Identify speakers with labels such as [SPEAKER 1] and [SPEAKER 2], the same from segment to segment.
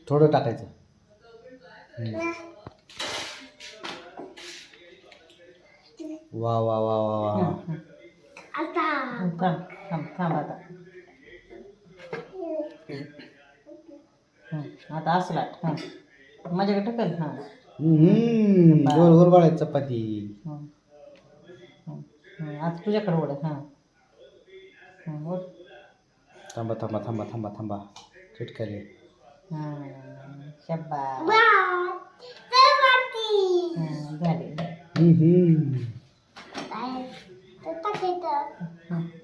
[SPEAKER 1] थोडं टाकायचं. वा वा वा वा वा.
[SPEAKER 2] थांब थांब थांब आता. आता असं लाट. हां माझ्याकडे टाकल. हां
[SPEAKER 1] गोल गोल वाढायची चपाती.
[SPEAKER 2] आता तुझ्याकडे ओढत. हां ओढ.
[SPEAKER 1] थांबा थांबा थांबा थांबा थांबा चिटकाले.
[SPEAKER 2] शब्बा झाले.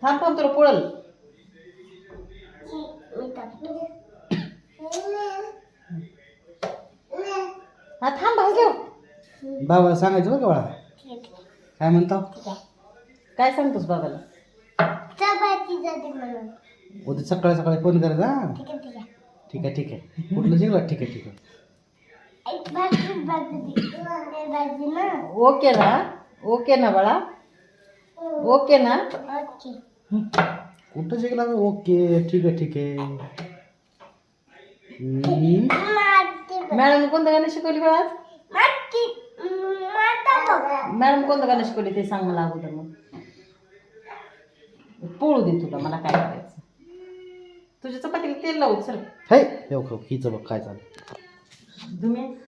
[SPEAKER 2] थांब थांब तुला पोळल. हा थांब भाजलो.
[SPEAKER 1] बाबाला सांगायचं बरं का बाळा. काय म्हणतो?
[SPEAKER 2] काय सांगतोस बाबाला?
[SPEAKER 1] उद्या सकाळी सकाळी फोन करायचा. हा ठीक आहे ठीक आहे. कुठलं जिंकला? ठीक आहे ठीक आहे.
[SPEAKER 2] ओके ना? ओके ना बाळा? ओके ना?
[SPEAKER 1] कुठं जिंकला? ओके ठीक आहे ठीक आहे.
[SPEAKER 2] मॅडम कोणतं गाणं शिकवली बाळा? मॅडम कोणतं गाणं शिकवली ते सांग मला अगोदर. मग पोळू दे तुला. मला काय करायचं? तुझ्या चपातीला तेल लावू. चल
[SPEAKER 1] हे हिचं बघ काय चालू.
[SPEAKER 2] तुम्ही